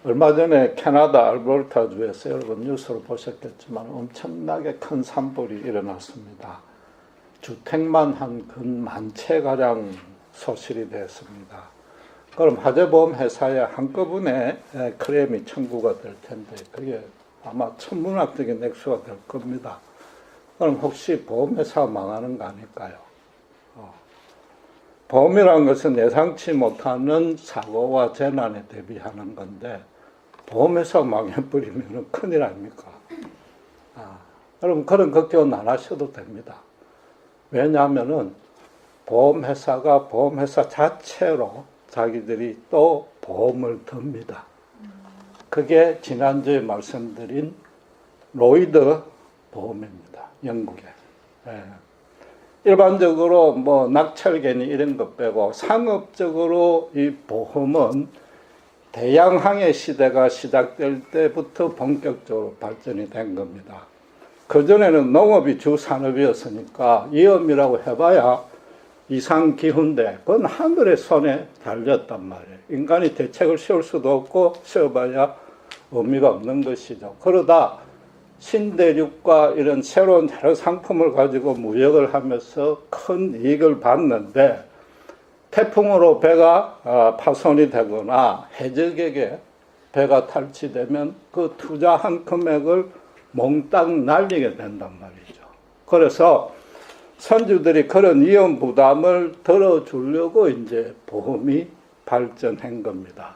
얼마 전에 캐나다 알버타주에서 여러분 뉴스로 보셨겠지만 엄청나게 큰 산불이 일어났습니다. 주택만 한 근 10,000채가량 소실이 됐습니다. 그럼 화재보험회사에 한꺼번에 클레임이 청구가 될 텐데 그게 아마 천문학적인 액수가 될 겁니다. 그럼 혹시 보험회사가 망하는 거 아닐까요? 보험이라는 것은 예상치 못하는 사고와 재난에 대비하는 건데 보험회사가 망해버리면 큰일 아닙니까? 여러분 그런 걱정은 안 하셔도 됩니다. 왜냐하면은 보험회사가 보험회사 자체로 자기들이 또 보험을 듭니다. 그게 지난주에 말씀드린 로이드 보험입니다. 영국에. 일반적으로 뭐 낙찰개니 이런 것 빼고 상업적으로 이 보험은 대양항해 시대가 시작될 때부터 본격적으로 발전이 된 겁니다. 그전에는 농업이 주 산업이었으니까 위험이라고 해봐야 이상기후인데 그건 하늘의 손에 달렸단 말이에요. 인간이 대책을 세울 수도 없고 세워봐야 의미가 없는 것이죠. 그러다 신대륙과 이런 새로운 여러 상품을 가지고 무역을 하면서 큰 이익을 봤는데 태풍으로 배가 파손이 되거나 해적에게 배가 탈취되면 그 투자한 금액을 몽땅 날리게 된단 말이죠. 그래서 선주들이 그런 위험 부담을 덜어주려고 이제 보험이 발전한 겁니다.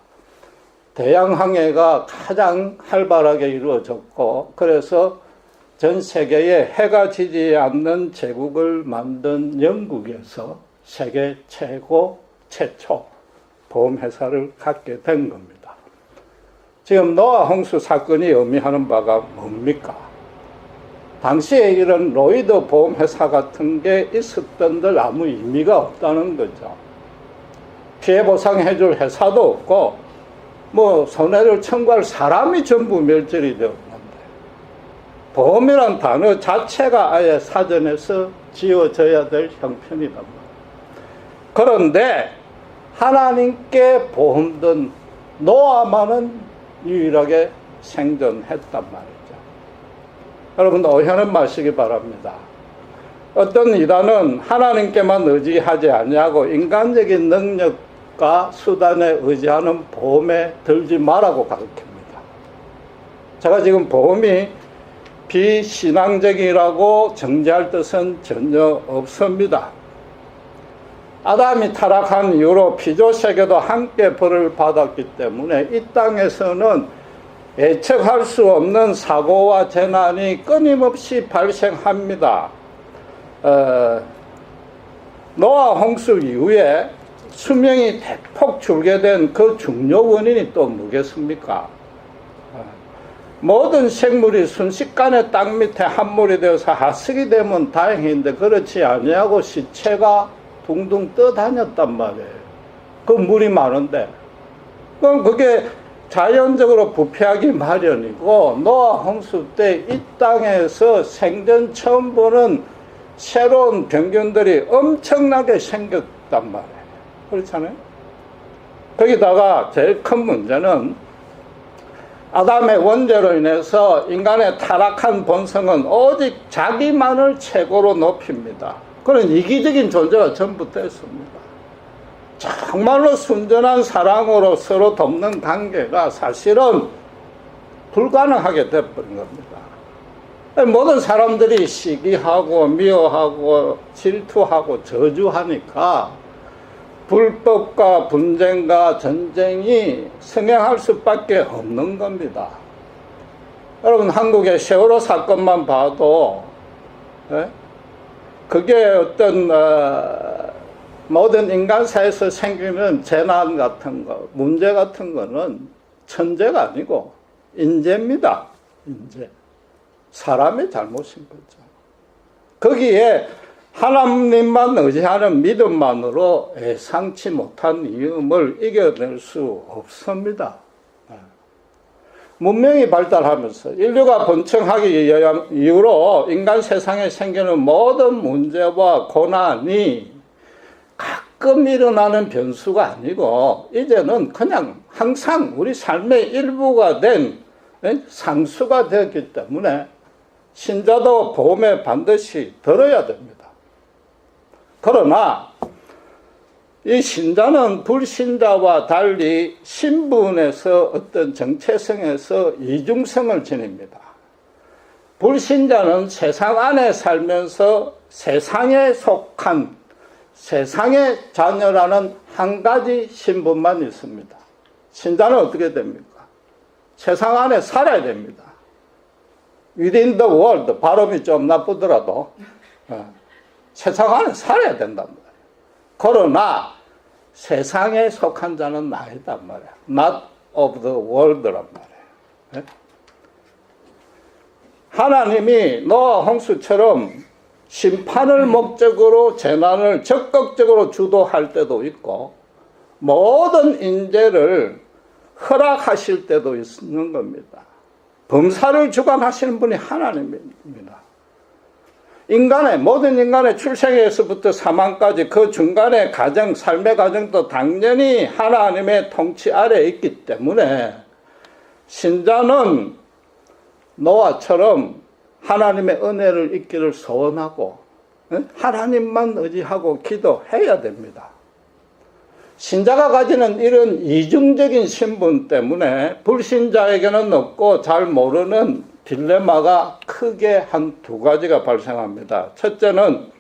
대양항해가 가장 활발하게 이루어졌고 그래서 전 세계에 해가 지지 않는 제국을 만든 영국에서 세계 최초 보험회사를 갖게 된 겁니다. 지금 노아 홍수 사건이 의미하는 바가 뭡니까? 당시에 이런 로이드 보험회사 같은 게 있었던들 아무 의미가 없다는 거죠. 피해 보상해줄 회사도 없고 뭐 손해를 청구할 사람이 전부 멸절이 되었는데 보험이란 단어 자체가 아예 사전에서 지워져야 될 형편이란 말이에요. 그런데 하나님께 보험든 노아만은 유일하게 생존했단 말이죠. 여러분 오해는 마시기 바랍니다. 어떤 이단은 하나님께만 의지하지 아니하고 인간적인 능력과 수단에 의지하는 보험에 들지 말라고 가르칩니다. 제가 지금 보험이 비신앙적이라고 정죄할 뜻은 전혀 없습니다. 아담이 타락한 이후로 피조세계도 함께 벌을 받았기 때문에 이 땅에서는 예측할 수 없는 사고와 재난이 끊임없이 발생합니다. 노아 홍수 이후에 수명이 대폭 줄게 된 그 중요 원인이 또 뭐겠습니까? 모든 생물이 순식간에 땅 밑에 함몰이 되어서 하식이 되면 다행인데 그렇지 아니하고 시체가 둥둥 떠다녔단 말이에요. 그 물이 많은데. 그럼 그게 자연적으로 부패하기 마련이고 노아 홍수 때 이 땅에서 생전 처음 보는 새로운 병균들이 엄청나게 생겼단 말이에요. 그렇잖아요? 거기다가 제일 큰 문제는 아담의 원죄로 인해서 인간의 타락한 본성은 오직 자기만을 최고로 높입니다. 그런 이기적인 존재가 전부 됐습니다. 정말로 순전한 사랑으로 서로 돕는 관계가 사실은 불가능하게 되어버린 겁니다. 모든 사람들이 시기하고 미워하고 질투하고 저주하니까 불법과 분쟁과 전쟁이 성행할 수밖에 없는 겁니다. 여러분 한국의 세월호 사건만 봐도 그게 어떤 모든 인간사에서 생기는 재난 같은 거, 문제 같은 거는 천재가 아니고 인재입니다. 인재. 사람의 잘못인 거죠. 거기에 하나님만 의지하는 믿음만으로 예상치 못한 위험을 이겨낼 수 없습니다. 문명이 발달하면서 인류가 번창하기 이후로 인간 세상에 생기는 모든 문제와 고난이 가끔 일어나는 변수가 아니고 이제는 그냥 항상 우리 삶의 일부가 된 상수가 되었기 때문에 신자도 보험에 반드시 들어야 됩니다. 그러나 이 신자는 불신자와 달리 신분에서 어떤 정체성에서 이중성을 지닙니다. 불신자는 세상 안에 살면서 세상에 속한 세상의 자녀라는 한 가지 신분만 있습니다. 신자는 어떻게 됩니까? 세상 안에 살아야 됩니다. Within the world, 발음이 좀 나쁘더라도 세상 안에 살아야 된단 말이에요. 그러나 세상에 속한 자는 아니단 말이에요. Not of the world란 말이에요. 하나님이 노아 홍수처럼 심판을 목적으로 재난을 적극적으로 주도할 때도 있고 모든 인재를 허락하실 때도 있는 겁니다. 범사를 주관하시는 분이 하나님입니다. 모든 인간의 출생에서부터 사망까지 그 중간의 가정, 삶의 과정도 당연히 하나님의 통치 아래에 있기 때문에 신자는 노아처럼 하나님의 은혜를 잊기를 소원하고 하나님만 의지하고 기도해야 됩니다. 신자가 가지는 이런 이중적인 신분 때문에 불신자에게는 없고 잘 모르는 딜레마가 크게 한 두 가지가 발생합니다. 첫째는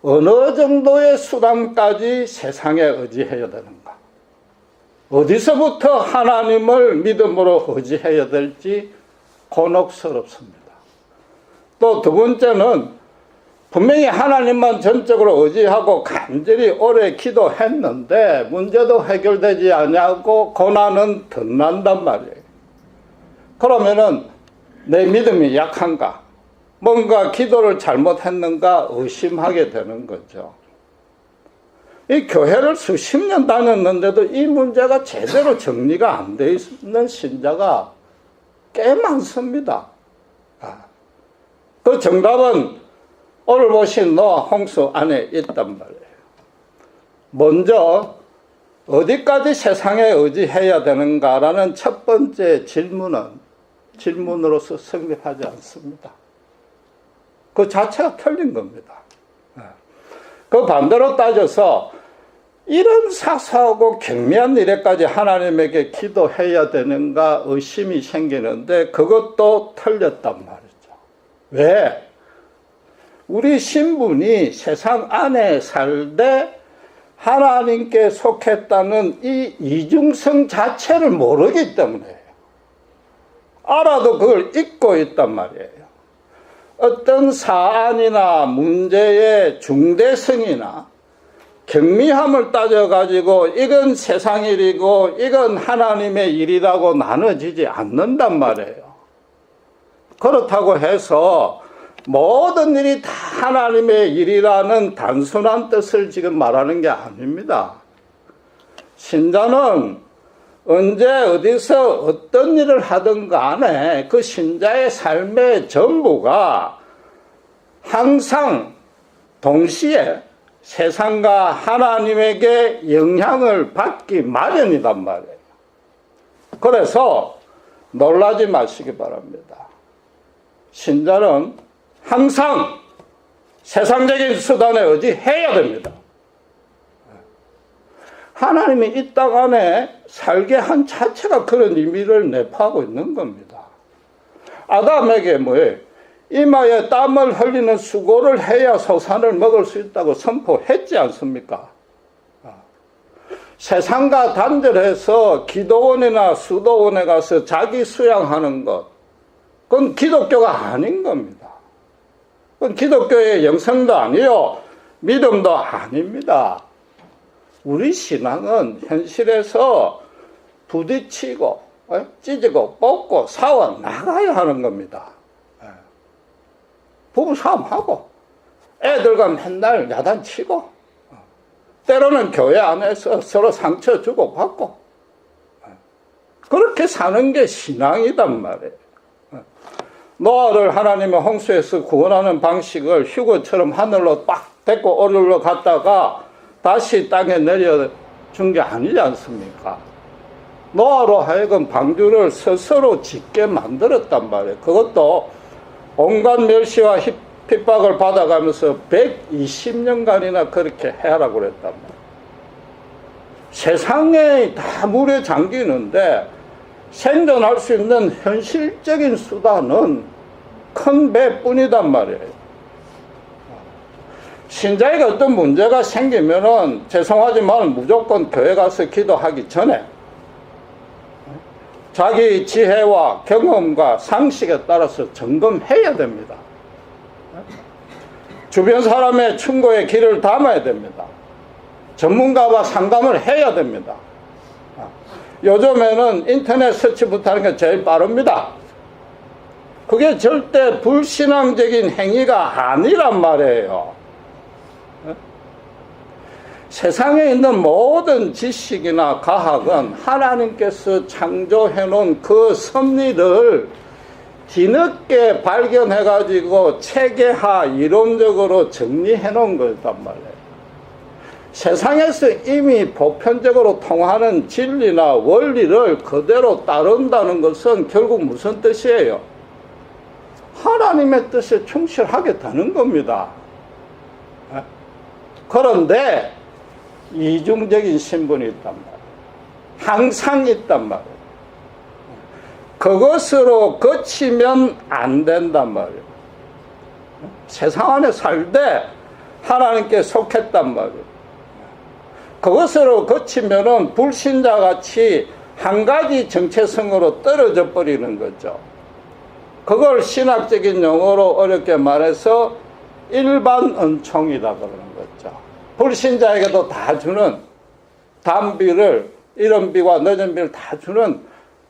어느 정도의 수단까지 세상에 의지해야 되는가? 어디서부터 하나님을 믿음으로 의지해야 될지 곤혹스럽습니다. 또 두 번째는 분명히 하나님만 전적으로 의지하고 간절히 오래 기도했는데 문제도 해결되지 않냐고 고난은 덧난단 말이에요. 그러면은 내 믿음이 약한가? 뭔가 기도를 잘못했는가 의심하게 되는 거죠. 이 교회를 수십 년 다녔는데도 이 문제가 제대로 정리가 안 돼 있는 신자가 꽤 많습니다. 그 정답은 오늘 보신 노아 홍수 안에 있단 말이에요. 먼저 어디까지 세상에 의지해야 되는가라는 첫 번째 질문으로서 성립하지 않습니다. 그 자체가 틀린 겁니다. 그 반대로 따져서 이런 사소하고 경미한 일에까지 하나님에게 기도해야 되는가 의심이 생기는데 그것도 틀렸단 말이죠. 왜? 우리 신분이 세상 안에 살되 하나님께 속했다는 이 이중성 자체를 모르기 때문에요. 알아도 그걸 잊고 있단 말이에요. 어떤 사안이나 문제의 중대성이나 경미함을 따져가지고 이건 세상 일이고 이건 하나님의 일이라고 나눠지지 않는단 말이에요. 그렇다고 해서 모든 일이 다 하나님의 일이라는 단순한 뜻을 지금 말하는 게 아닙니다. 신자는 언제 어디서 어떤 일을 하든 간에 그 신자의 삶의 전부가 항상 동시에 세상과 하나님에게 영향을 받기 마련이란 말이에요. 그래서 놀라지 마시기 바랍니다. 신자는 항상 세상적인 수단에 의지해야 됩니다. 하나님이 이 땅 안에 살게 한 자체가 그런 의미를 내포하고 있는 겁니다. 아담에게 뭐예요? 이마에 땀을 흘리는 수고를 해야 소산을 먹을 수 있다고 선포했지 않습니까? 세상과 단절해서 기도원이나 수도원에 가서 자기 수양하는 것, 그건 기독교가 아닌 겁니다. 그건 기독교의 영성도 아니요, 믿음도 아닙니다. 우리 신앙은 현실에서 부딪히고 찢고 뽑고 싸워 나가야 하는 겁니다. 부부싸움하고 애들과 맨날 야단치고 때로는 교회 안에서 서로 상처 주고받고 그렇게 사는 게 신앙이단 말이에요. 노아를 하나님의 홍수에서 구원하는 방식을 휴거처럼 하늘로 빡 데리고 올려 갔다가 다시 땅에 내려준 게 아니지 않습니까? 노아로 하여금 방주를 스스로 짓게 만들었단 말이에요. 그것도 온갖 멸시와 핍박을 받아가면서 120년간이나 그렇게 해라고 그랬단 말이에요. 세상에 다 물에 잠기는데 생존할 수 있는 현실적인 수단은 큰 배뿐이단 말이에요. 신자에게 어떤 문제가 생기면은 죄송하지만 무조건 교회 가서 기도하기 전에 자기 지혜와 경험과 상식에 따라서 점검해야 됩니다. 주변 사람의 충고에 귀를 담아야 됩니다. 전문가와 상담을 해야 됩니다. 요즘에는 인터넷 서치부터 하는 게 제일 빠릅니다. 그게 절대 불신앙적인 행위가 아니란 말이에요. 세상에 있는 모든 지식이나 과학은 하나님께서 창조해 놓은 그 섭리를 뒤늦게 발견해 가지고 체계화 이론적으로 정리해 놓은 거였단 말이에요. 세상에서 이미 보편적으로 통하는 진리나 원리를 그대로 따른다는 것은 결국 무슨 뜻이에요? 하나님의 뜻에 충실하게 되는 겁니다. 그런데 이중적인 신분이 있단 말이에요. 항상 있단 말이에요. 그것으로 거치면 안 된단 말이에요. 세상 안에 살되 하나님께 속했단 말이에요. 그것으로 거치면은 불신자같이 한 가지 정체성으로 떨어져 버리는 거죠. 그걸 신학적인 용어로 어렵게 말해서 일반 은총이다 그러는 거죠. 불신자에게도 다 주는 단비를, 이른 비와 늦은 비를 다 주는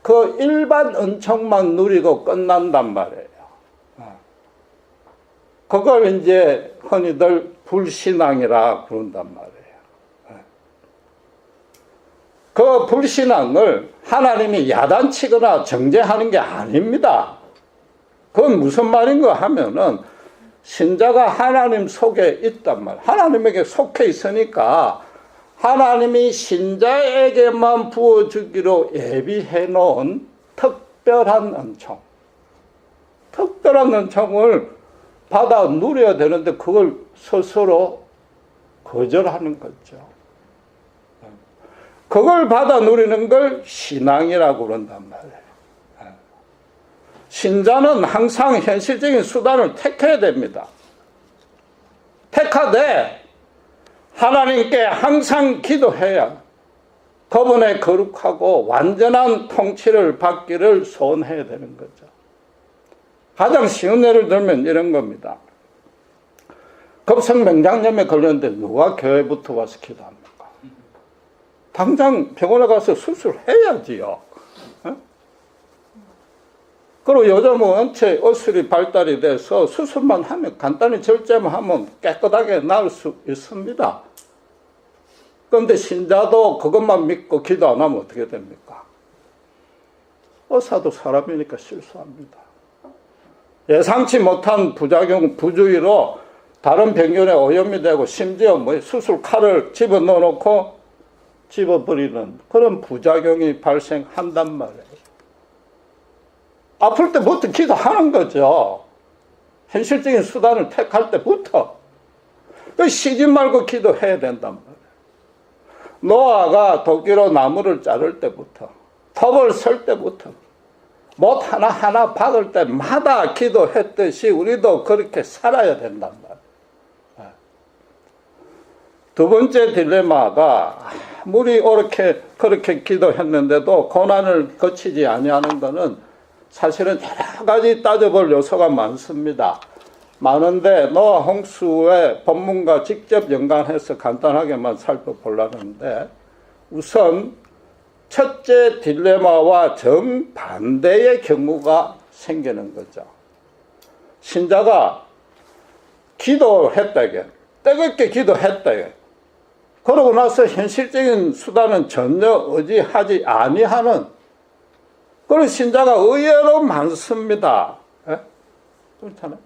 그 일반 은총만 누리고 끝난단 말이에요. 그걸 이제 흔히들 불신앙이라 부른단 말이에요. 그 불신앙을 하나님이 야단치거나 정죄하는 게 아닙니다. 그건 무슨 말인가 하면은 신자가 하나님 속에 있단 말이에요. 하나님에게 속해 있으니까 하나님이 신자에게만 부어주기로 예비해 놓은 특별한 은총, 특별한 은총을 받아 누려야 되는데 그걸 스스로 거절하는 거죠. 그걸 받아 누리는 걸 신앙이라고 그런단 말이에요. 신자는 항상 현실적인 수단을 택해야 됩니다. 택하되 하나님께 항상 기도해야 그분의 거룩하고 완전한 통치를 받기를 소원해야 되는 거죠. 가장 쉬운 예를 들면 이런 겁니다. 급성맹장염에 걸렸는데 누가 교회부터 와서 기도합니까? 당장 병원에 가서 수술해야지요. 그리고 요즘은 원체 의술이 발달이 돼서 수술만 하면, 간단히 절제만 하면 깨끗하게 나을 수 있습니다. 그런데 신자도 그것만 믿고 기도 안 하면 어떻게 됩니까? 의사도 사람이니까 실수합니다. 예상치 못한 부작용, 부주의로 다른 병원에 오염이 되고 심지어 수술 칼을 집어넣어 놓고 집어버리는 그런 부작용이 발생한단 말이에요. 아플 때부터 기도하는 거죠. 현실적인 수단을 택할 때부터. 쉬지 말고 기도해야 된단 말이에요. 노아가 도끼로 나무를 자를 때부터, 톱을 쓸 때부터, 못 하나하나 박을 때마다 기도했듯이 우리도 그렇게 살아야 된단 말이에요. 두 번째 딜레마가 아무리 그렇게 기도했는데도 고난을 거치지 아니하는 것은 사실은 여러 가지 따져볼 요소가 많습니다. 많은데 노아 홍수의 본문과 직접 연관해서 간단하게만 살펴보려는데, 우선 첫째 딜레마와 정반대의 경우가 생기는 거죠. 신자가 기도했다게, 뜨겁게 기도했다게, 그러고 나서 현실적인 수단은 전혀 의지하지 아니하는 그런 신자가 의외로 많습니다. 예? 그렇잖아요.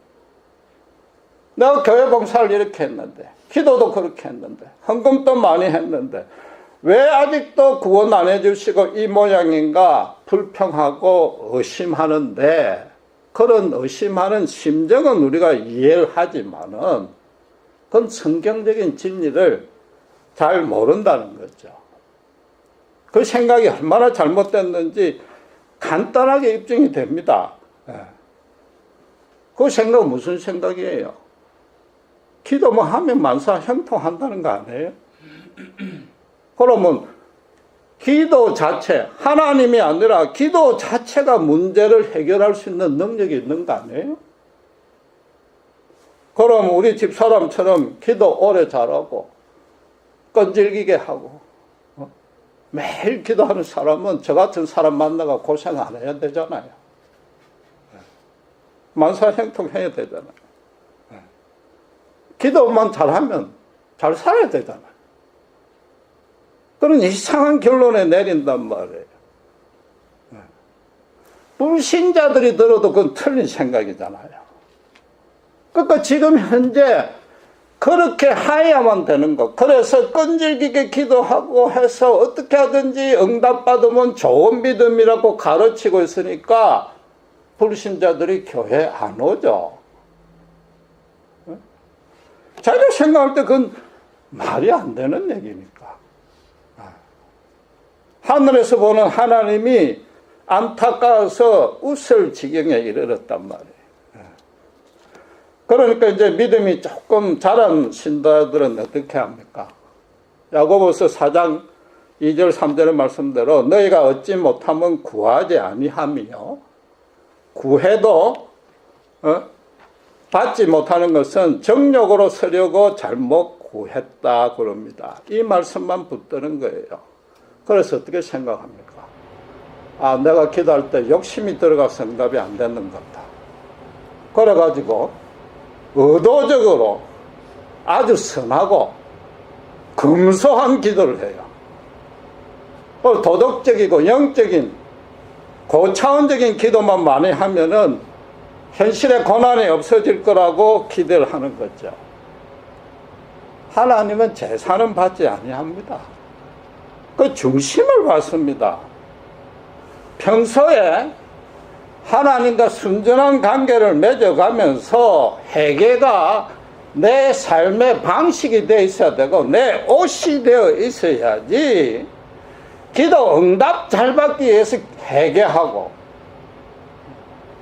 내가 교회 봉사를 이렇게 했는데, 기도도 그렇게 했는데, 헌금도 많이 했는데, 왜 아직도 구원 안 해주시고 이 모양인가 불평하고 의심하는데, 그런 의심하는 심정은 우리가 이해를 하지만은 그건 성경적인 진리를 잘 모른다는 거죠. 그 생각이 얼마나 잘못됐는지 간단하게 입증이 됩니다. 그 생각은 무슨 생각이에요? 기도 뭐 하면 만사 형통한다는 거 아니에요? 그러면 기도 자체, 하나님이 아니라 기도 자체가 문제를 해결할 수 있는 능력이 있는 거 아니에요? 그럼 우리 집사람처럼 기도 오래 잘하고 끈질기게 하고 매일 기도하는 사람은 저 같은 사람 만나가 고생 안 해야 되잖아요. 만사 형통해야 되잖아요. 기도만 잘하면 잘 살아야 되잖아요. 그런 이상한 결론에 내린단 말이에요. 불신자들이 들어도 그건 틀린 생각이잖아요. 그러니까 지금 현재 그렇게 하야만 되는 것. 그래서 끈질기게 기도하고 해서 어떻게 하든지 응답받으면 좋은 믿음이라고 가르치고 있으니까 불신자들이 교회 안 오죠. 자기가 생각할 때 그건 말이 안 되는 얘기니까. 하늘에서 보는 하나님이 안타까워서 웃을 지경에 이르렀단 말이에요. 그러니까 이제 믿음이 조금 자란 신도들은 어떻게 합니까? 야고보서 4장 2절 3절의 말씀대로 너희가 얻지 못하면 구하지 아니하며 구해도 받지 못하는 것은 정욕으로 서려고 잘못 구했다 그럽니다. 이 말씀만 붙드는 거예요. 그래서 어떻게 생각합니까? 아, 내가 기도할 때 욕심이 들어가서 응답이 안 되는 거다. 그래가지고 의도적으로 아주 선하고 검소한 기도를 해요. 도덕적이고 영적인 고차원적인 기도만 많이 하면은 현실의 고난이 없어질 거라고 기대를 하는 거죠. 하나님은 제사는 받지 아니합니다. 그 중심을 받습니다. 평소에 하나님과 순전한 관계를 맺어가면서 회개가 내 삶의 방식이 되어 있어야 되고 내 옷이 되어 있어야지. 기도 응답 잘 받기 위해서 회개하고,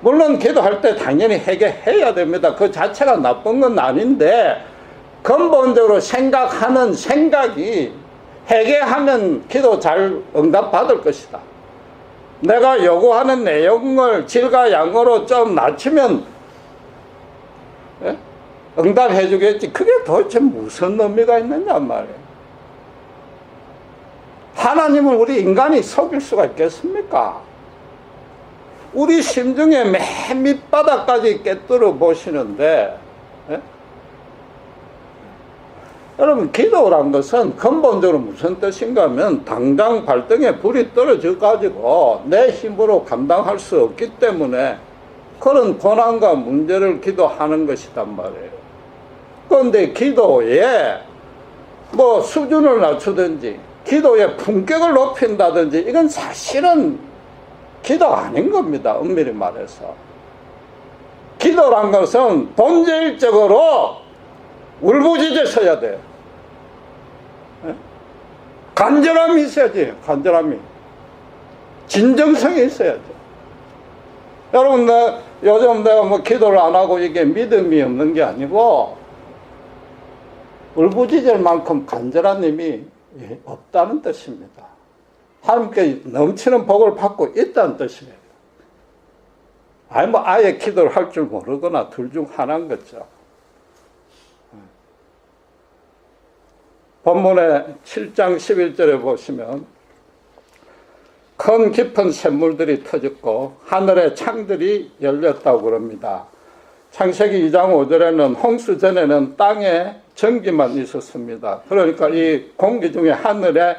물론 기도할 때 당연히 회개해야 됩니다. 그 자체가 나쁜 건 아닌데 근본적으로 생각하는 생각이 회개하면 기도 잘 응답 받을 것이다. 내가 요구하는 내용을 질과 양으로 좀 낮추면 응답해 주겠지. 그게 도대체 무슨 의미가 있느냐 말이에요. 하나님을 우리 인간이 속일 수가 있겠습니까? 우리 심중에 맨 밑바닥까지 꿰뚫어 보시는데, 여러분, 기도란 것은 근본적으로 무슨 뜻인가 하면 당장 발등에 불이 떨어져 가지고 내 힘으로 감당할 수 없기 때문에 그런 고난과 문제를 기도하는 것이단 말이에요. 그런데 기도에 뭐 수준을 낮추든지 기도의 품격을 높인다든지 이건 사실은 기도가 아닌 겁니다. 엄밀히 말해서. 기도란 것은 본질적으로 울부짖어서야 돼요. 간절함이 있어야지. 간절함이. 진정성이 있어야죠. 여러분, 요즘 내가 뭐 기도를 안 하고 이게 믿음이 없는 게 아니고 울부짖을 만큼 간절한 힘이 없다는 뜻입니다. 하나님께 넘치는 복을 받고 있다는 뜻이에요. 아예 기도를 할 줄 모르거나 둘 중 하나인 거죠. 본문의 7장 11절에 보시면 큰 깊은 샘물들이 터졌고 하늘의 창들이 열렸다고 그럽니다. 창세기 2장 5절에는 홍수 전에는 땅에 전기만 있었습니다. 그러니까 이 공기 중에 하늘에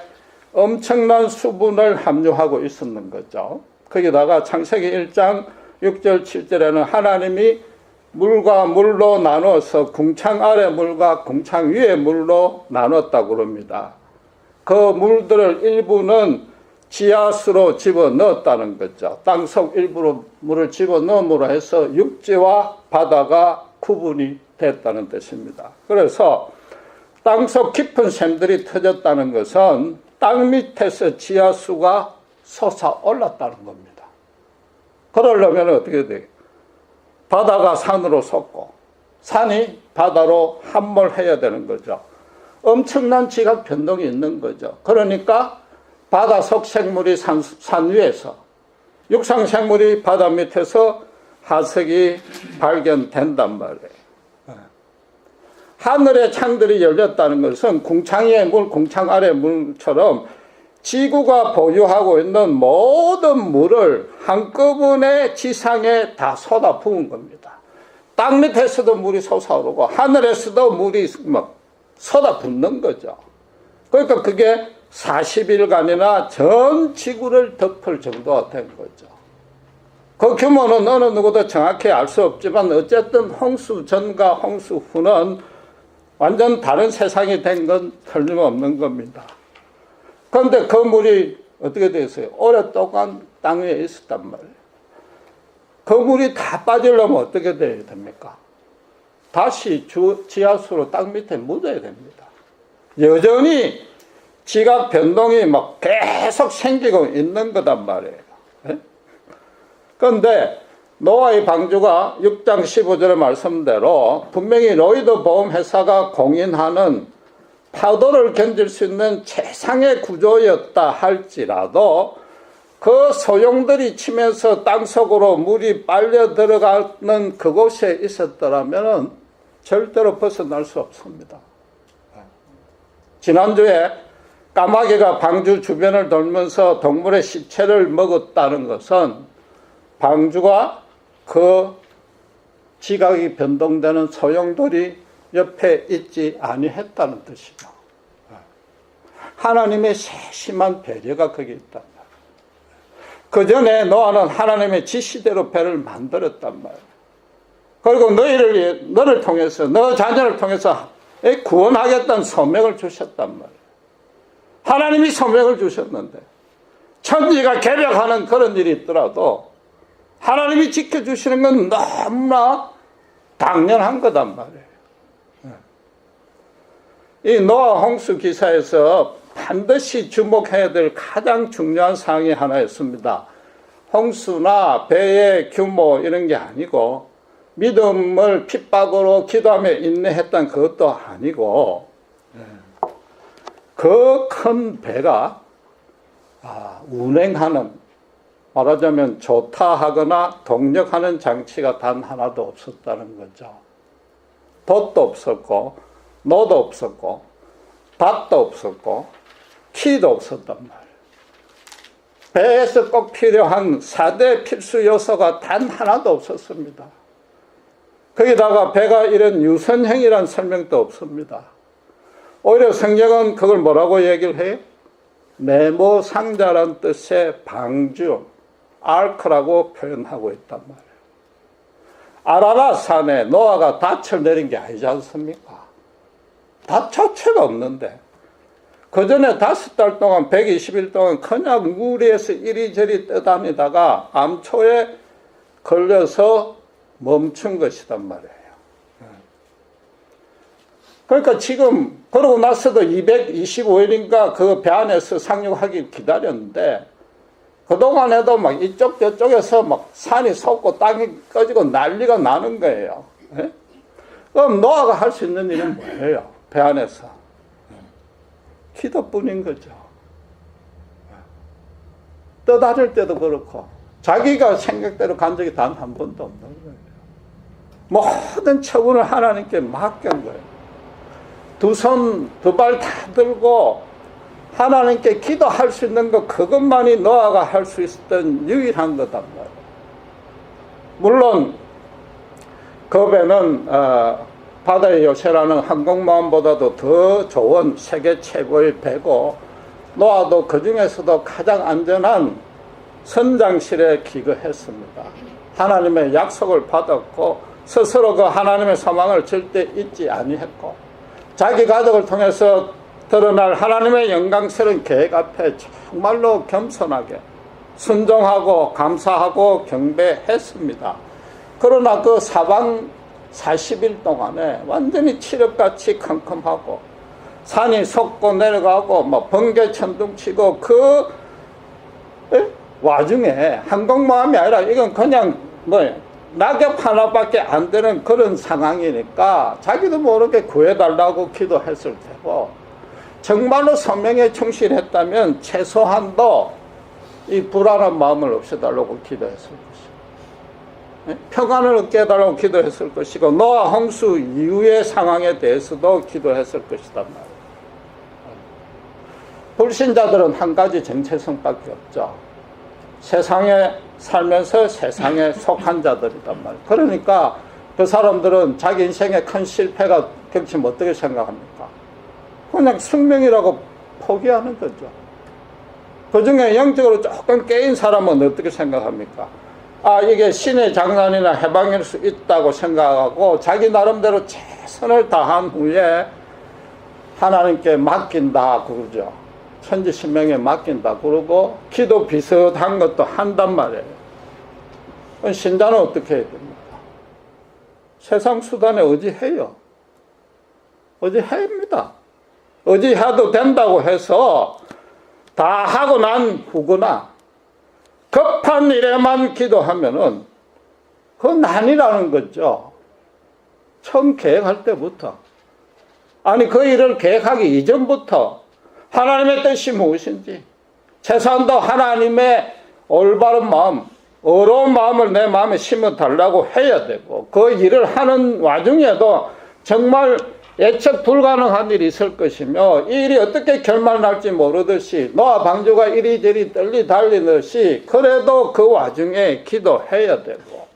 엄청난 수분을 함유하고 있었는 거죠. 거기다가 창세기 1장 6절 7절에는 하나님이 물과 물로 나눠서 궁창 아래 물과 궁창 위에 물로 나눴다고 그럽니다. 그 물들을 일부는 지하수로 집어넣었다는 거죠. 땅속 일부로 물을 집어넣음으로 해서 육지와 바다가 구분이 됐다는 뜻입니다. 그래서 땅속 깊은 샘들이 터졌다는 것은 땅 밑에서 지하수가 솟아올랐다는 겁니다. 그러려면 어떻게 돼요? 바다가 산으로 솟고 산이 바다로 함몰해야 되는 거죠. 엄청난 지각 변동이 있는 거죠. 그러니까 바다 속 생물이 산 위에서, 육상 생물이 바다 밑에서 하석이 발견된단 말이에요. 하늘의 창들이 열렸다는 것은 궁창 위의 물, 궁창 아래 물처럼 지구가 보유하고 있는 모든 물을 한꺼번에 지상에 다 쏟아부은 겁니다. 땅 밑에서도 물이 솟아오르고 하늘에서도 물이 막 쏟아붓는 거죠. 그러니까 그게 40일간이나 전 지구를 덮을 정도가 된 거죠. 그 규모는 어느 누구도 정확히 알 수 없지만 어쨌든 홍수 전과 홍수 후는 완전 다른 세상이 된 건 틀림없는 겁니다. 그런데 그 물이 어떻게 됐어요? 오랫동안 땅 위에 있었단 말이에요. 그 물이 다 빠지려면 어떻게 돼야 됩니까? 다시 지하수로 땅 밑에 묻어야 됩니다. 여전히 지각 변동이 막 계속 생기고 있는 거단 말이에요. 그런데 노아의 방주가 6장 15절의 말씀대로 분명히 로이드 보험회사가 공인하는 파도를 견딜 수 있는 최상의 구조였다 할지라도 그 소용돌이 치면서 땅속으로 물이 빨려 들어가는 그곳에 있었더라면 절대로 벗어날 수 없습니다. 지난주에 까마귀가 방주 주변을 돌면서 동물의 시체를 먹었다는 것은 방주가 그 지각이 변동되는 소용돌이 옆에 있지 아니했다는 뜻이죠. 하나님의 세심한 배려가 거기 있단 말이에요. 그 전에 노아는 하나님의 지시대로 배를 만들었단 말이에요. 그리고 너를 통해서, 너 자녀를 통해서 구원하겠다는 소명을 주셨단 말이에요. 하나님이 소명을 주셨는데 천지가 개벽하는 그런 일이 있더라도 하나님이 지켜주시는 건 너무나 당연한 거단 말이에요. 이 노아 홍수 기사에서 반드시 주목해야 될 가장 중요한 사항이 하나 있습니다. 홍수나 배의 규모 이런 게 아니고 믿음을 핍박으로 기도하며 인내했던 그것도 아니고 그 큰 배가 운행하는, 말하자면 조타하거나 동력하는 장치가 단 하나도 없었다는 거죠. 돛도 없었고 노도 없었고 밭도 없었고 키도 없었단 말이에요. 배에서 꼭 필요한 4대 필수 요소가 단 하나도 없었습니다. 거기다가 배가 이런 유선형이라는 설명도 없습니다. 오히려 성경은 그걸 뭐라고 얘기를 해요? 네모 상자란 뜻의 방주, 아크라고 표현하고 있단 말이에요. 아라랏 산에 노아가 닻을 내린 게 아니지 않습니까? 닻 자체가 없는데 그 전에 5달 동안 120일 동안 그냥 물 위에서 이리저리 떠다니다가 암초에 걸려서 멈춘 것이단 말이에요. 그러니까 지금 그러고 나서도 225일인가 그 배 안에서 상륙하기 기다렸는데 그동안에도 막 이쪽 저쪽에서 막 산이 솟고 땅이 꺼지고 난리가 나는 거예요. 그럼 노아가 할 수 있는 일은 뭐예요? 배 안에서 기도뿐인 거죠. 떠다닐 때도 그렇고 자기가 생각대로 간 적이 단 한 번도 없는 거예요. 모든 처분을 하나님께 맡긴 거예요. 두 손, 두 발 다 들고 하나님께 기도할 수 있는 것, 그것만이 노아가 할 수 있었던 유일한 거단 말이에요. 물론 그 배는 바다의 요새라는 항공모함보다도 더 좋은 세계 최고의 배고 노아도 그 중에서도 가장 안전한 선장실에 기거했습니다. 하나님의 약속을 받았고 스스로 그 하나님의 소망을 절대 잊지 아니했고 자기 가족을 통해서 드러날 하나님의 영광스러운 계획 앞에 정말로 겸손하게 순종하고 감사하고 경배했습니다. 그러나 그 사방 40일 동안에 완전히 칠흑같이 컴컴하고 산이 솟고 내려가고 뭐 번개 천둥치고 그 와중에 항공모함이 아니라 이건 그냥 뭐 낙엽 하나밖에 안 되는 그런 상황이니까 자기도 모르게 구해달라고 기도했을 테고, 정말로 소명에 충실했다면 최소한도 이 불안한 마음을 없애달라고 기도했을 것이고, 평안을 얻게 해달라고 기도했을 것이고, 노아 홍수 이후의 상황에 대해서도 기도했을 것이단 말이에요. 불신자들은 한 가지 정체성밖에 없죠. 세상에 살면서 세상에 속한 자들이단 말이에요. 그러니까 그 사람들은 자기 인생에 큰 실패가 겹치면 어떻게 생각합니까? 그냥 숙명이라고 포기하는 거죠. 그 중에 영적으로 조금 깨인 사람은 어떻게 생각합니까? 아, 이게 신의 장난이나 해방일 수 있다고 생각하고 자기 나름대로 최선을 다한 후에 하나님께 맡긴다 그러죠. 천지신명에 맡긴다 그러고 기도 비슷한 것도 한단 말이에요. 신자는 어떻게 해야 됩니까? 세상 수단에 의지해요. 의지합니다. 의지해도 된다고 해서 다 하고 난 후거나 급한 일에만 기도하면은 그건 아니라는 거죠. 처음 계획할 때부터, 아니 그 일을 계획하기 이전부터 하나님의 뜻이 무엇인지, 최소한도 하나님의 올바른 마음, 어려운 마음을 내 마음에 심어달라고 해야 되고, 그 일을 하는 와중에도 정말 예측 불가능한 일이 있을 것이며 이 일이 어떻게 결말날지 모르듯이 노아 방주가 이리저리 떨리 달리듯이 그래도 그 와중에 기도해야 되고,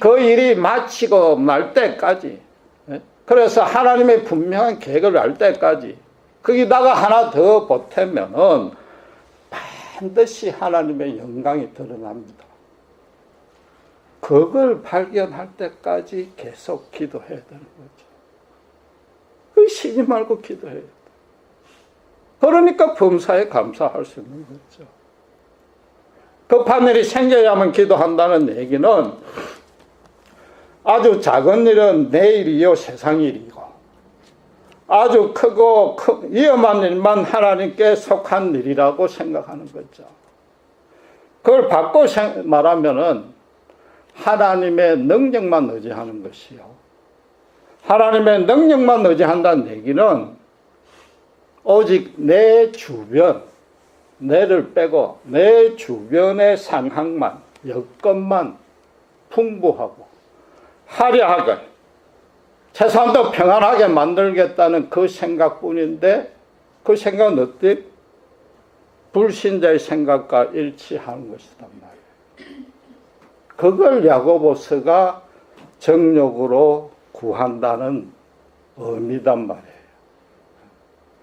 그 일이 마치고 날 때까지, 그래서 하나님의 분명한 계획을 알 때까지, 거기다가 하나 더 보태면은 반드시 하나님의 영광이 드러납니다. 그걸 발견할 때까지 계속 기도해야 되는 거죠. 쉬지 말고 기도해야 돼. 그러니까 범사에 감사할 수 있는 거죠. 급한 일이 생겨야만 기도한다는 얘기는 아주 작은 일은 내일이요 세상 일이고, 아주 크고 위험한 일만 하나님께 속한 일이라고 생각하는 거죠. 그걸 바꿔 말하면은 하나님의 능력만 의지하는 것이요, 하나님의 능력만 의지한다는 얘기는 오직 내 주변, 내를 빼고 내 주변의 상황만, 여건만 풍부하고 화려하게, 최소한도 평안하게 만들겠다는 그 생각뿐인데, 그 생각은 어때? 불신자의 생각과 일치하는 것이단 말이에요. 그걸 야고보서가 정욕으로 구한다는 의미단 말이에요.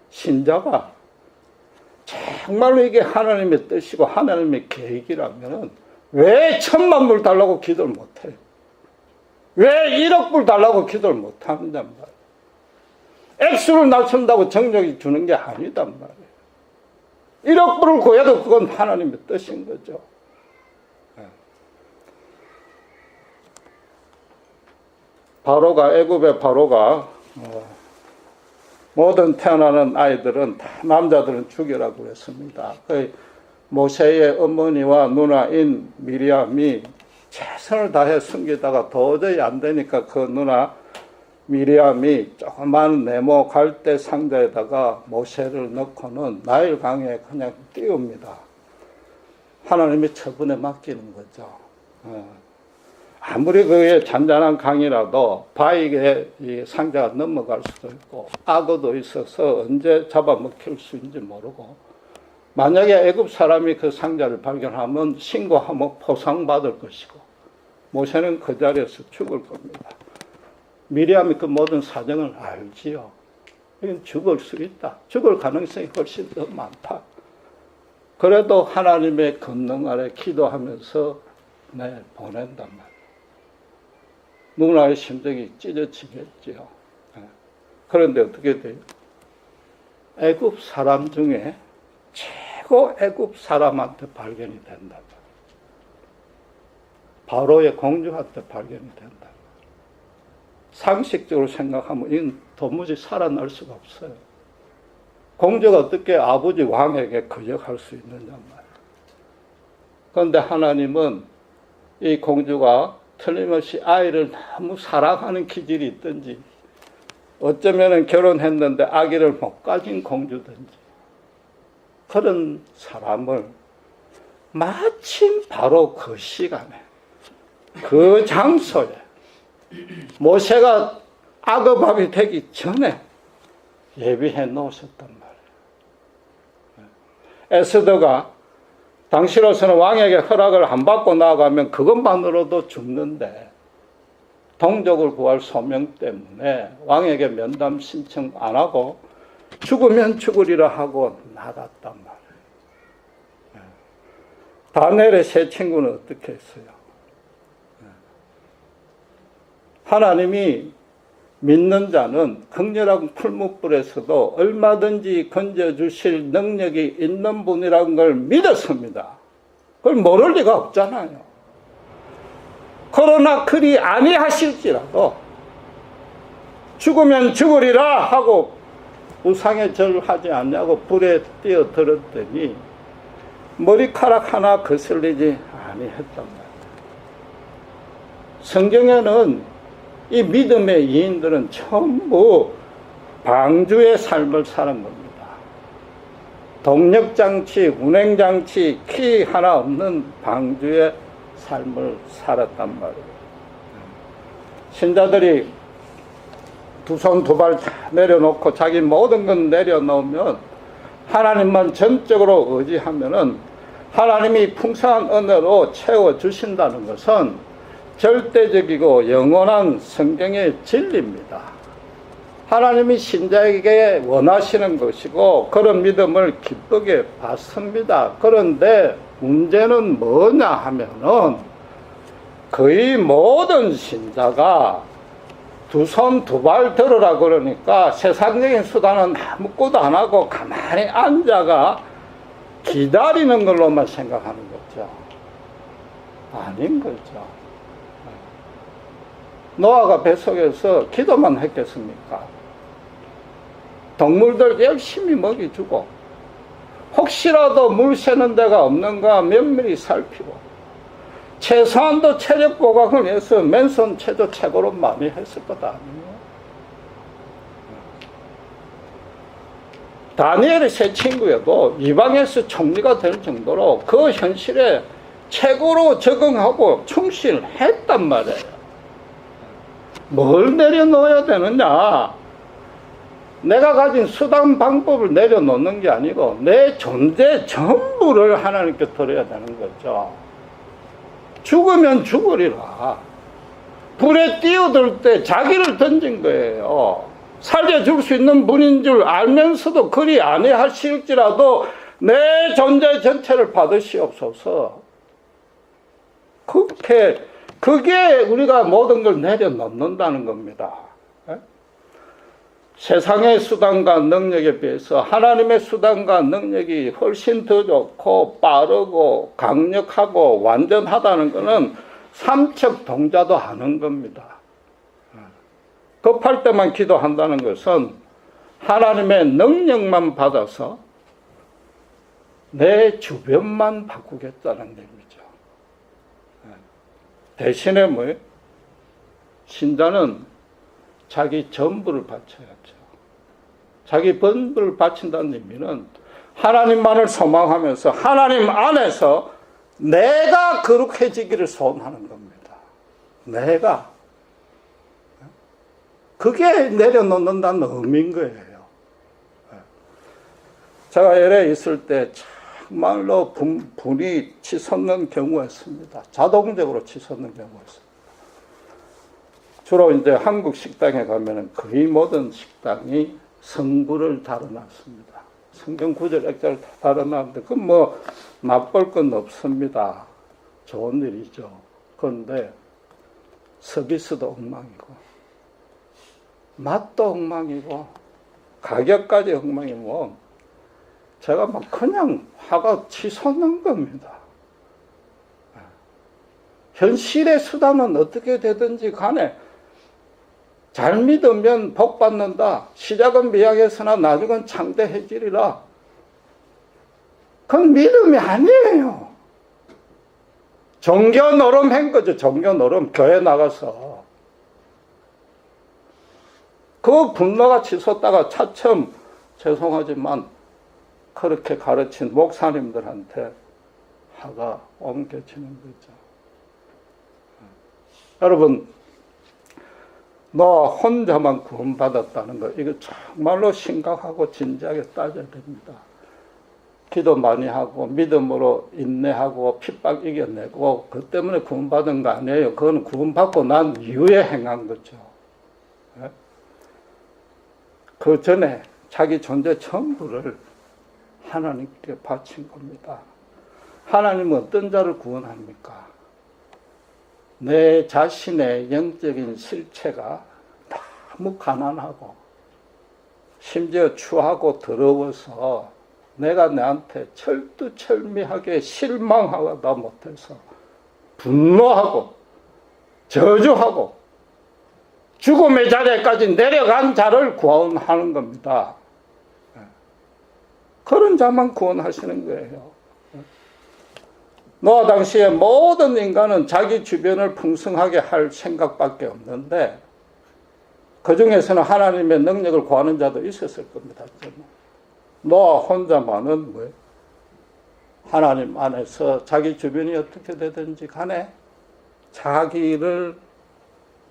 신자가 정말로 이게 하나님의 뜻이고 하나님의 계획이라면 왜 1000만 불 달라고 기도를 못해요? 왜 1억 불 달라고 기도를 못하는단 말이에요? 액수를 낮춘다고 정욕이 주는 게 아니단 말이에요. 1억 불을 구해도 그건 하나님의 뜻인 거죠. 바로가, 애굽의 바로가 모든 태어나는 아이들은 다 남자들은 죽이라고 했습니다. 모세의 어머니와 누나인 미리암이 최선을 다해 숨기다가 도저히 안 되니까 그 누나 미리암이 조그만 네모 갈대 상자에다가 모세를 넣고는 나일강에 그냥 띄웁니다. 하나님의 처분에 맡기는 거죠. 아무리 그게 잔잔한 강이라도 바위에 이 상자가 넘어갈 수도 있고 악어도 있어서 언제 잡아먹힐 수 있는지 모르고, 만약에 애굽 사람이 그 상자를 발견하면 신고하면 포상받을 것이고, 모세는 그 자리에서 죽을 겁니다. 미리암이 그 모든 사정을 알지요. 이건 죽을 수 있다. 죽을 가능성이 훨씬 더 많다. 그래도 하나님의 권능 아래 기도하면서 보낸단 말이에요. 누나의 심정이 찢어지겠지요. 그런데 어떻게 돼요? 애굽 사람 중에 최고 애굽 사람한테 발견이 된다. 바로의 공주한테 발견이 된다. 상식적으로 생각하면 이건 도무지 살아날 수가 없어요. 공주가 어떻게 아버지 왕에게 거역할 수 있느냐 말이에요. 그런데 하나님은 이 공주가 틀림없이 아이를 너무 사랑하는 기질이 있든지, 어쩌면 결혼했는데 아기를 못 가진 공주든지, 그런 사람을 마침 바로 그 시간에, 그 장소에, 모세가 악어밥이 되기 전에 예비해 놓으셨단 말이에요. 에스더가 당시로서는 왕에게 허락을 안 받고 나아가면 그것만으로도 죽는데, 동족을 구할 소명 때문에 왕에게 면담 신청 안 하고 죽으면 죽으리라 하고 나갔단 말이에요. 다니엘의 세 친구는 어떻게 했어요? 하나님이 믿는 자는 극렬한 풀무불에서도 얼마든지 건져주실 능력이 있는 분이라는 걸 믿었습니다. 그걸 모를 리가 없잖아요. 그러나 그리 아니하실지라도 죽으면 죽으리라 하고 우상에 절하지 않냐고 불에 뛰어들었더니 머리카락 하나 거슬리지 아니했단 말이에요. 성경에는 이 믿음의 이인들은 전부 방주의 삶을 사는 겁니다. 동력장치, 운행장치, 키 하나 없는 방주의 삶을 살았단 말이에요. 신자들이 두 손 두 발 다 내려놓고 자기 모든 건 내려놓으면, 하나님만 전적으로 의지하면은 하나님이 풍성한 은혜로 채워주신다는 것은 절대적이고 영원한 성경의 진리입니다. 하나님이 신자에게 원하시는 것이고 그런 믿음을 기쁘게 받습니다. 그런데 문제는 뭐냐 하면은, 거의 모든 신자가 두 손 두 발 들으라 그러니까 세상적인 수단은 아무것도 안 하고 가만히 앉아가 기다리는 걸로만 생각하는 거죠. 아닌 거죠. 노아가 뱃속에서 기도만 했겠습니까? 동물들 열심히 먹이주고, 혹시라도 물 새는 데가 없는가 면밀히 살피고, 최소한도 체력 보강을 위해서 맨손 체조 최고로 많이 했을 것 아니에요? 다니엘의 세 친구에도 이방에서 총리가 될 정도로 그 현실에 최고로 적응하고 충실했단 말이에요. 뭘 내려놓아야 되느냐? 내가 가진 수단 방법을 내려놓는 게 아니고 내 존재 전부를 하나님께 드려야 되는 거죠. 죽으면 죽으리라. 불에 뛰어들 때 자기를 던진 거예요. 살려줄 수 있는 분인 줄 알면서도 그리 아니하실지라도 내 존재 전체를 받으시옵소서. 그게 우리가 모든 걸 내려놓는다는 겁니다. 세상의 수단과 능력에 비해서 하나님의 수단과 능력이 훨씬 더 좋고 빠르고 강력하고 완전하다는 것은 삼척 동자도 아는 겁니다. 급할 때만 기도한다는 것은 하나님의 능력만 받아서 내 주변만 바꾸겠다는 얘기죠. 대신에 뭐예요? 신자는 자기 전부를 바쳐야죠. 자기 전부를 바친다는 의미는 하나님만을 소망하면서 하나님 안에서 내가 거룩해지기를 소원하는 겁니다. 내가. 그게 내려놓는다는 의미인 거예요. 제가 LA에 있을 때 정말로 분이 치솟는 경우가 있습니다. 자동적으로 치솟는 경우가 있습니다. 주로 이제 한국 식당에 가면은 거의 모든 식당이 성부를 달아놨습니다. 성경 구절 액자를 다 달아놨는데 그건 뭐 나쁠 건 없습니다. 좋은 일이죠. 그런데 서비스도 엉망이고 맛도 엉망이고 가격까지 엉망이면 제가 막 그냥 화가 치솟는 겁니다. 현실의 수단은 어떻게 되든지 간에 잘 믿으면 복 받는다. 시작은 미약했으나 나중은 창대해지리라. 그건 믿음이 아니에요. 종교 노름한 거죠. 종교 노름. 교회 나가서. 그 분노가 치솟다가 차츰 죄송하지만 그렇게 가르친 목사님들한테 화가 옮겨지는 거죠. 여러분, 너 혼자만 구원받았다는 거, 이거 정말로 심각하고 진지하게 따져야 됩니다. 기도 많이 하고 믿음으로 인내하고 핍박 이겨내고 그 때문에 구원받은 거 아니에요. 그건 구원받고 난 이후에 행한 거죠. 그 전에 자기 존재 전부를 하나님께 바친 겁니다. 하나님은 어떤 자를 구원합니까? 내 자신의 영적인 실체가 너무 가난하고 심지어 추하고 더러워서 내가 내한테 철두철미하게 실망하다 못해서 분노하고 저주하고 죽음의 자리까지 내려간 자를 구원하는 겁니다. 그런 자만 구원하시는 거예요. 노아 당시에 모든 인간은 자기 주변을 풍성하게 할 생각밖에 없는데 그 중에서는 하나님의 능력을 구하는 자도 있었을 겁니다. 노아 혼자만은 뭐예요? 하나님 안에서 자기 주변이 어떻게 되든지 간에 자기를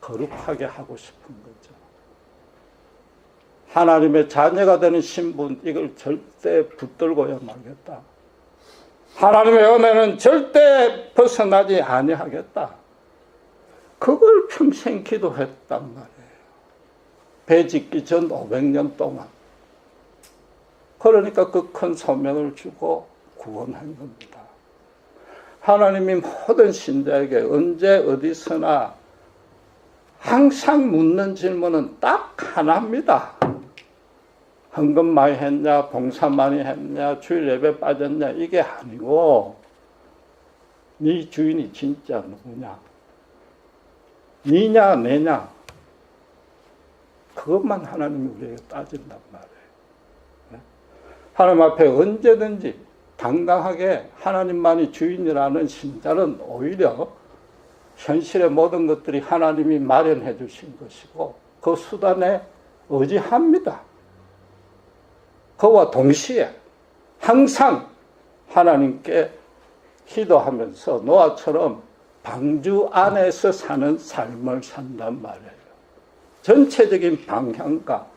거룩하게 하고 싶은 거죠. 하나님의 자녀가 되는 신분, 이걸 절대 붙들고야 말겠다. 하나님의 은혜는 절대 벗어나지 아니하겠다. 그걸 평생 기도했단 말이에요. 배 짓기 전 500년 동안. 그러니까 그 큰 소명을 주고 구원한 겁니다. 하나님이 모든 신자에게 언제 어디서나 항상 묻는 질문은 딱 하나입니다. 헌금 많이 했냐, 봉사 많이 했냐, 주일 예배 빠졌냐, 이게 아니고 네 주인이 진짜 누구냐, 니냐 내냐, 그것만 하나님이 우리에게 따진단 말이에요. 하나님 앞에 언제든지 당당하게 하나님만이 주인이라는 신자는 오히려 현실의 모든 것들이 하나님이 마련해 주신 것이고 그 수단에 의지합니다. 그와 동시에 항상 하나님께 기도하면서 노아처럼 방주 안에서 사는 삶을 산단 말이에요. 전체적인 방향과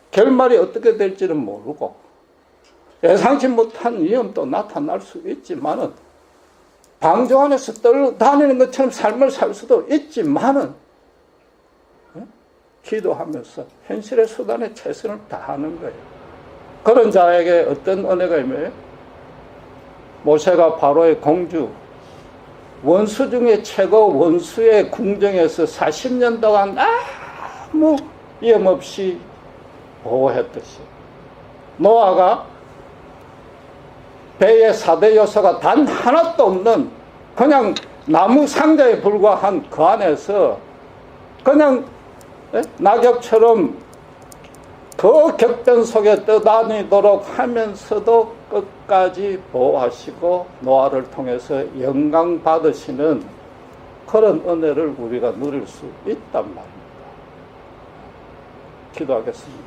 결말이 어떻게 될지는 모르고 예상치 못한 위험도 나타날 수 있지만은 방주 안에서 떠다니는 것처럼 삶을 살 수도 있지만은 기도하면서 현실의 수단에 최선을 다하는 거예요. 그런 자에게 어떤 은혜가 임해요? 모세가 바로의 공주, 원수 중에 최고 원수의 궁정에서 40년 동안 아무 위험 없이 보호했듯이 노아가 배의 4대 요소가 단 하나도 없는 그냥 나무 상자에 불과한 그 안에서 그냥 낙엽처럼 그 격변 속에 떠다니도록 하면서도 끝까지 보호하시고 노아를 통해서 영광 받으시는 그런 은혜를 우리가 누릴 수 있단 말입니다. 기도하겠습니다.